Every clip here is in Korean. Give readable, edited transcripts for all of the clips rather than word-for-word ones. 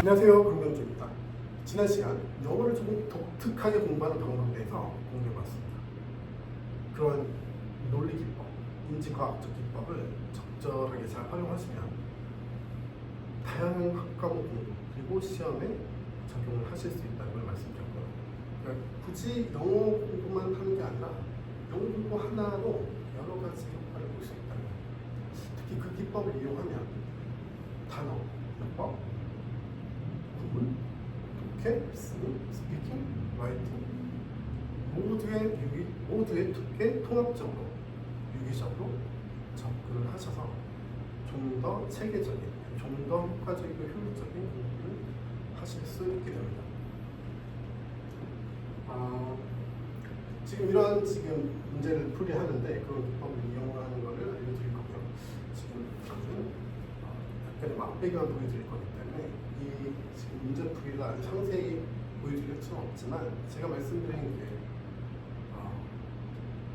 안녕하세요, 강병주입니다. 지난 시간 영어를 조금 독특하게 공부하는 방법에 대해서 공유해봤습니다. 그런 논리 기법, 인지과학적 기법을 적절하게 잘 활용하시면 다양한 학과목 공부 그리고 시험에 적용을 하실 수 있다는 걸 말씀드렸고요. 그러니까 굳이 영어 공부만 하는 게 아니라 영어 공부 하나로 여러 가지 효과를 볼 수 있다는 거예요. 특히 그 기법을 이용하면 단어, 문법, 구문, 독해, 리스닝, 스피킹, 라이팅 모두의 두께 통합적으로 유기적으로 접근을 하셔서 좀 더 체계적인, 좀 더 효과적이고 효율적인 공부를 하실 수 있게 됩니다. 지금 이런 문제를 풀이하는데 그런 기법을 이용하는 것을 알려드릴 거고요. 지금 약간의 맛배기만 보여드릴 거기 때문에 이 지금 문제 풀이를 아주 상세히 보여드릴 수는 없지만 제가 말씀드리는 게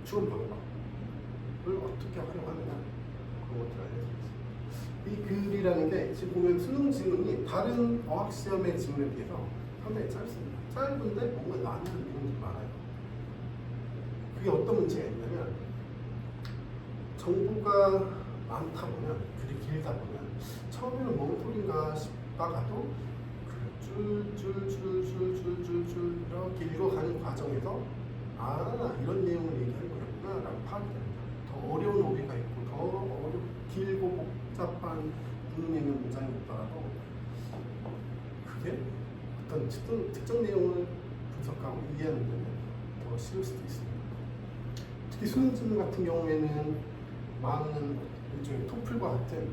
추운 방법을 어떻게 활용하느냐 그런 것들을 알려드리겠습니다. 이 글이라는 게 지금 보면 수능 지문이 다른 어학시험의 지문에 비해서 상당히 짧습니다. 짧은데 뭔가 나뉘는 내용이 많아요. 그게 어떤 문제가 있냐면 정보가 많다 보면 글이 길다 보면 처음에는 뭔 소린가 싶다가도 줄줄줄줄줄줄줄 이렇게 읽어가는 과정에서 이런 내용을 얘기하는 거였구나 라고 파악이 됩니다. 더 어려운 오해가 있고 더 길고 복잡한 구문 있는 문장이 있더라도 그게 어떤 특정 내용을 분석하고 이해하는 데는 더 쉬울 수도 있습니다. 특히 수능 지문 같은 경우에는 많은 일종의 토플과 같은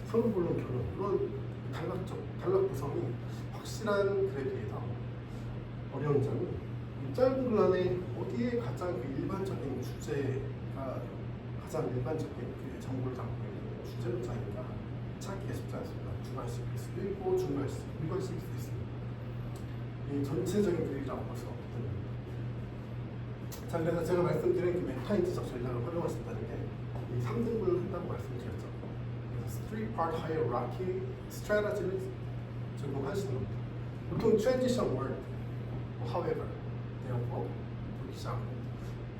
서로 물론 결론 이런 단락 구성이 확실한 글에 비해서 어려운 점이 짧은 글 안에 어디에 가장 그 일반적인 주제가 가장 일반적인 그 정보를 담고 있는 주제문장인가 찾기가 쉽지 않습니다. 두 갈씩 일 수도 있고 중갈씩 일갈씩 수도 있습니다. 이 전체적인 글이라고 볼 수 없거든요. 자, 그래서 제가 말씀드린 그 메타인지적 전략을 활용할 수 있다는 게 이 3등분을 한다고 말씀드렸죠. 그래서 3-part hierarchy strategy를 적용하시는 겁니다. 보통 transition word, however, therefore, for example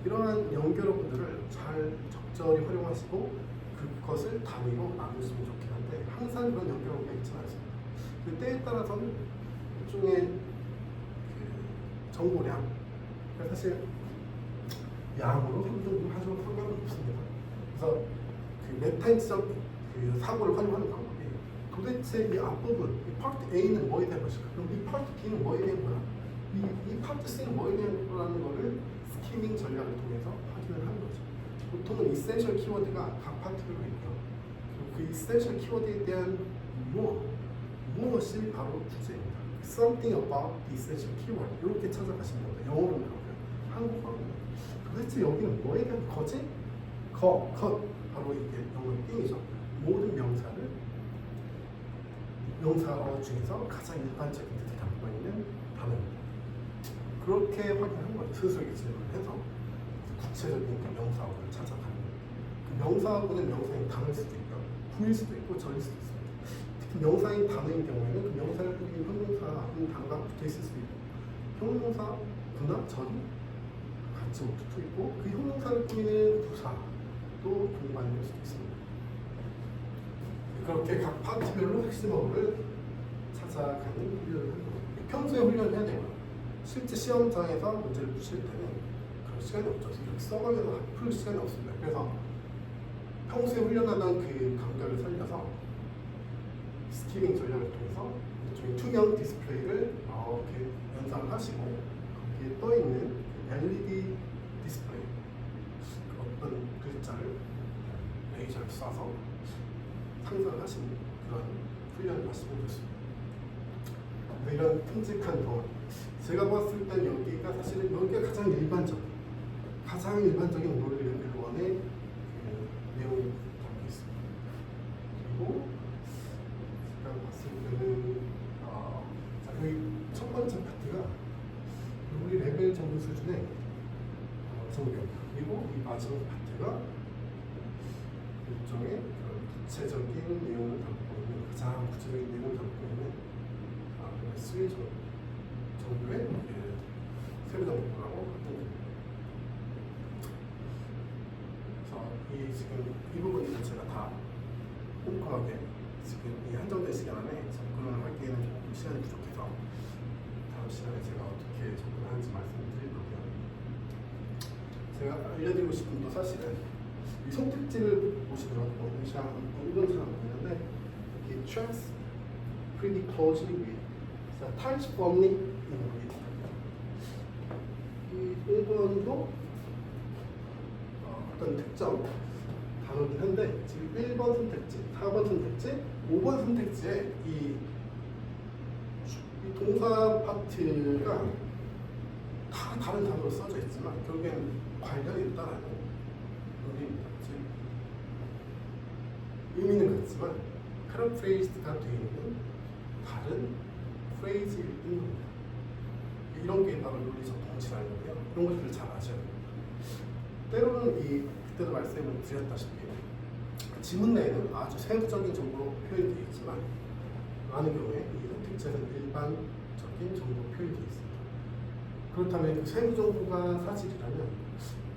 이러한 연결어구들을 잘 적절히 활용하시고 그것을 단위로 나누시면 좋긴 한데 항상 그런 연결어구가 있지는 않습니다. 그 때에 따라서는 일종의 그 정보량, 그러니까 사실 양으로 3등분 하셔도 상관은 없습니다. 그래서 그 메타인지적 그 사고를 활용하는 방법이 도대체 이 앞부분, 이 파트 A는 뭐에 대한 것일까? 그럼 이 파트 B는 뭐에 대한 거야? 이 파트 C는 뭐에 대한 거라는 거를 스키밍 전략을 통해서 확인을 하는 거죠. 보통은 이센셜 키워드가 각 파트별로 있고요. 그리고 그 이센셜 키워드에 대한 무엇이 바로 주제입니다. Something about the essential keyword 이렇게 찾아가시면 됩니다. 영어로는 그렇고요. 한국어로는 도대체 여기는 뭐에 대한 거지? 컷 바로 이게 영어의 띵이죠. 모든 명사어 중에서 가장 일반적인 뜻을 담고 있는 단어입니다. 그렇게 확인한 거죠. 스스로에게 질문을 해서 구체적인 그 명사어를 찾아가는 거예요. 그 명사어는 명사인 단어일 수도 있고 부일 수도 있고 절일 수도 있습니다. 특히 명사인 단어인 경우에는 그 명사를 꾸미는 형용사 혹은 단어가 붙어 있을 수도 있고 형용사, 부나 절이 같이 붙어 있고 그 형용사를 꾸미는 부사도 동반일 수도 있습니다. 그렇게 각 파트별로 핵심어를 찾아가는 훈련을 하는 거예요. 평소에 훈련을 해야 되고요. 실제 시험장에서 문제를 푸실 때는 그런 시간이 없죠. 이렇게 써가면서 풀 시간이 없습니다. 그래서 평소에 훈련하던 그 감각을 살려서 스키밍 전략을 통해서 일종의 투명 디스플레이를 이렇게 연상을 하시고 거기에 떠있는 LED 디스플레이 어떤 글자를 레이저를 쏴서 상상을 하시는 그런 훈련을 하시면 좋습니다. 이런 큼직한 동안 제가 봤을 땐 여기가 사실은 여기가 가장 일반적인 논리 연구원의 그 내용이 담겨 있습니다. 그리고 제가 봤을 때는 여기 첫 번째 파트가 우리 레벨 정도 수준의 정경, 그리고 이 마지막 파트가 일종의 구체적인 내용을 담고 있는 가장 구체적인 내용을 담고 있는 S3 정도의 세부 정보라고 하는 겁니다. 그래서 이 지금 이 부분을 제가 다 꼼꼼하게 지금 이 한정된 시간 안에 접근을 하기에는 조금 시간이 부족해서 다음 시간에 제가 어떻게 접근하는지 말씀을 드릴 거고요. 제가 알려드리고 싶은 또 사실은 이 선택지를 보시더라도 이런 사람 보는데 이 tracks pretty closely with the types firmly in with 이 1번도 어떤 특정 단어긴 한데 지금 1번 선택지, 4번 선택지, 5번 선택지에 이 동사 파트가 다 다른 단어로 써져 있지만 결국엔 관련이 있다라는 의미입니다. 즉 의미는 같지만 paraphrased가 되어 있는 다른 프레이즈일 뿐입니다. 이런 게 바로 논리적 동치라는 거고요. 이런 것들을 잘 아셔야 됩니다. 때로는 그때도 말씀을 드렸다시피 지문 내에는 아주 세부적인 정보로 표현되어 있지만 많은 경우에 이 선택지에서는 일반적인 정보로 표현되어 있습니다. 그렇다면 그 세부 정보가 사실이라면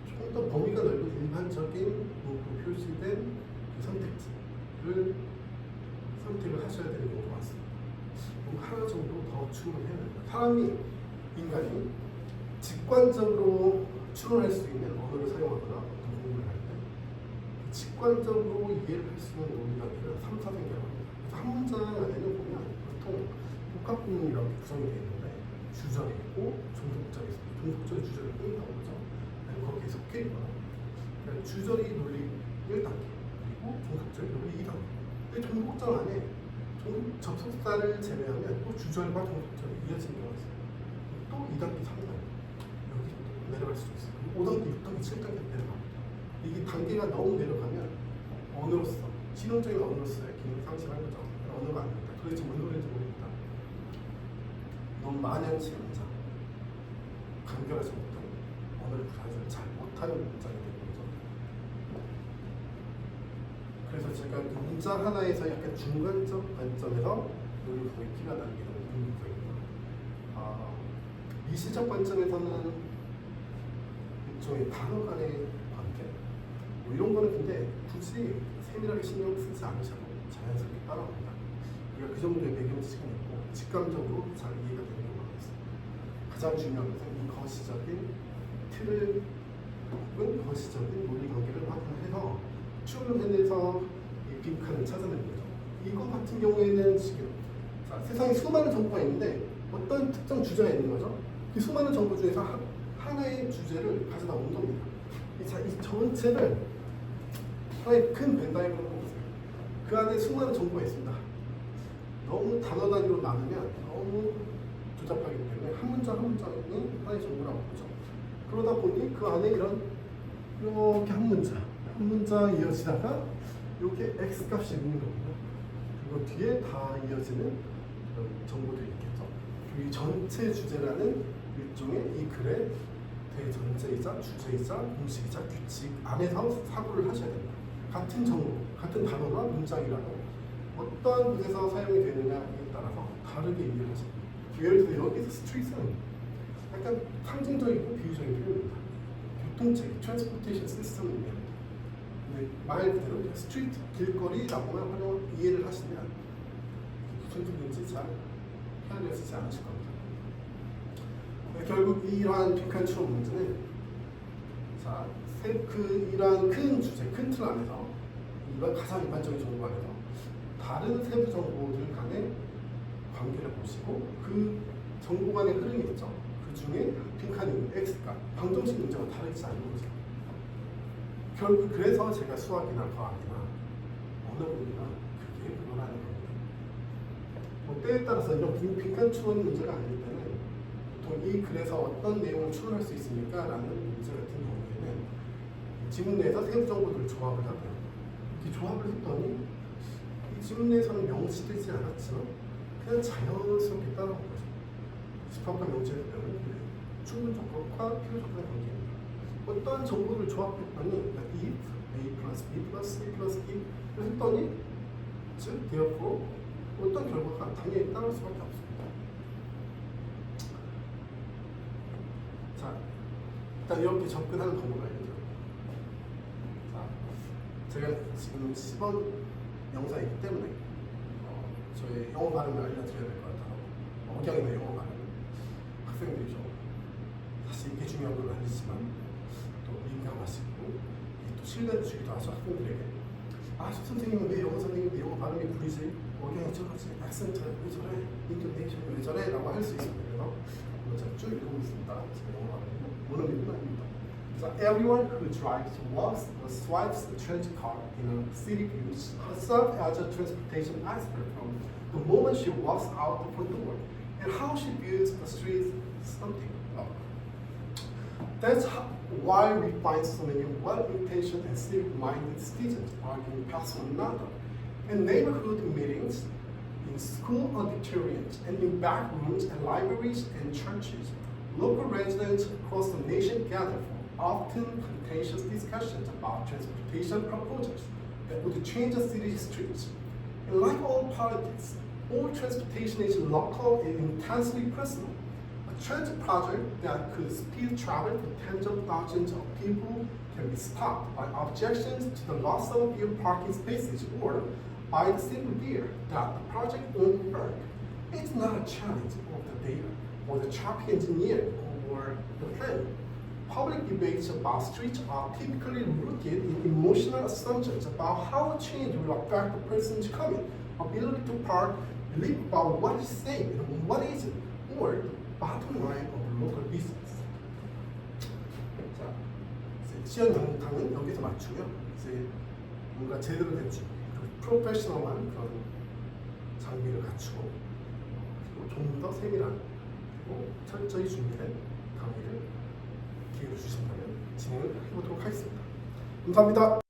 조금 더 범위가 넓은 일반적인 문구로 표시된 이 선택지를 선택을 하셔야 되는 경우가 많습니다. 그럼 하나 정도 더 추론해야 됩니다. 인간이 직관적으로 추론할 수 있는 언어를 사용하거나 어떤 공부를 할 때 직관적으로 이해를 할 수 있는 논리관계를 3, 4단계라고 합니다. 그래서 한 문장 안에는 보면 보통 복합구문이라고 구성이 되어 있는데 주절이 있고 종속절이 있습니다. 종속절이 주절을 끊는다고 그러죠. 거기에 섞여 있거나 그러니까 주절이 논리 1단계 그리고 종속절이 논리 2단계. 근데 종속절 안에 접속사를 제외하면 또 주절과 종속절이 이어지는 경우가 있어요. 또 2단계, 3단계 여기 내려갈 수도 있어요. 5단계, 6단계, 7단계 내려갑니다. 이게 단계가 너무 내려가면 언어로서 실용적인 언어로서의 기능을 상실한 거죠. 언어가 안 됩니다. 도대체 뭔 소리인지 모릅니다. 너무 만연치 문장, 간결하지 못한 언어를 구사하지 잘 못하는 문장이 되는 거죠. 그래서 제가 그 문장 하나에서 약간 중간적 관점에서 논리 구성이 필요하다는 게 논리 구성입니다. 미시적 관점에서는 일종의 단어 간의 관계 뭐 이런 거는 근데 굳이 세밀하게 신경 쓰지 않으셔도 자연스럽게 따라옵니다. 우리가 그 정도의 배경 지식이 있고 직감적으로 잘 이해가 되는 경우가 있습니다. 가장 중요한 것은 이 거시적인 틀을 혹은 거시적인 논리 관계를 확인해서 추론해내서 이 빈칸을 찾아내는 거죠. 이거 같은 경우에는 지금 세상에 수많은 정보가 있는데 어떤 특정 주제가 있는 거죠. 이 수많은 정보 중에서 하나의 주제를 가져다 온 겁니다. 이 전체를 하나의 큰 벤다이어로 보세요. 그 안에 수많은 정보가 있습니다. 너무 단어 단위로 나누면 너무 조잡하기 때문에 한 문장 한 문장이 하나의 정보라고 보죠. 그러다 보니 그 안에 이렇게 한 문장 이어지다가 이게 X 값이 있는 겁니다. 그리고 뒤에 다 이어지는 정보들이 있겠죠. 이 전체 주제라는 일종의 이 글의 대전제이자 주제이자 공식이자 규칙 안에서 사고를 하셔야 됩니다. 같은 정보, 같은 단어나 문장이라도 어떠한 곳에서 사용이 되느냐에 따라서 다르게 이해를 하십니다. 예를 들어 여기서 스트리트는 약간 상징적이고 비유적인 표현입니다. 교통체계, 트랜스포테이션 시스템을 의미합니다. 근데 말 그대로 스트리트, 길거리라고만 활용 이해를 하시면 무슨 뜻인지 잘 헤아려지지 않으실 겁니다. 결국 이러한 빈칸 추론 문제는 이러한 큰 주제, 큰 틀 안에서 이런 가장 일반적인 정보 안에서 다른 세부 정보들 간의 관계를 보시고 그 정보 간의 흐름이 있죠. 그 중에 빈칸이 X값, 방정식 문제와 다르지 않은 거죠. 결국 그래서 제가 수학이나 과학이나 언어문이나 그게 그거라는 겁니다. 때에 따라서 이런 빈칸 추론 문제가 아닐 때는 보통 이 글에서 어떤 내용을 추론할 수 있습니까? 라는 문제 같은 경우에는 지문 내에서 세부 정보들을 조합을 하고요. 이렇게 조합을 했더니 이 지문 내에서는 명시되지 않았지만 그냥 자연스럽게 따라온 거죠. 집합과 명시에서 배우는 충분 조건과 필요 조건의 관계입니다. 어떠한 정보를 조합했더니 if, a 플러스 b 플러스 c 플러스 e를 했더니 즉 therefore 어떤 결과가 당연히 따를 수밖에 없습니다. 일단 이렇게 접근하는 방법을 알려드려요. 자, 제가 지금 시범 영상이기 때문에 저의 영어 발음을 알려드려야 될 것 같아요. 억양이나 영어 발음. 학생들이 좀 사실 이게 중요한 건 아니지만 또 민감하시고 또 신뢰를 주기도 하죠. 학생들에게. 아, 저 선생님은 왜 영어 선생님인데 영어 발음이 구리지? 억양이 저러지? 액센트 왜 저래? 인토네이션 왜 저래? 라고 할 수 있습니다. 그래서 제가 쭉 읽어보겠습니다. 제가 영어 발음이 원어민은 아닙니다. So everyone who drives, walks, or swipes a transit card in a city views herself as a transportation expert from the moment she walks out the front door, and how she views the street something. That's why we find so many well-intentioned and civic-minded citizens arguing past one another in neighborhood meetings, in school auditoriums, and in back rooms and libraries and churches. Local residents across the nation gather for often contentious discussions about transportation proposals that would change the city's streets. And like all politics, all transportation is local and intensely personal. A transit project that could speed travel for tens of thousands of people can be stopped by objections to the loss of view parking spaces or by the simple fear that the project won't work. It's not a challenge of the data or the traffic engineer or the plan. Public debates about streets are typically rooted in emotional assumptions about how a change will affect the person's coming, ability to park, belief about what is safe and what isn't, or the bottom line of local business. 자, 시연 영상은 여기서 맞추고요. 이제 뭔가 제대로 된 준비, 프로페셔널한 그런 장비를 갖추고 좀 더 세밀한 그리고 철저히 준비된 강의를 기회를 주신다면 진행을 해보도록 하겠습니다. 감사합니다.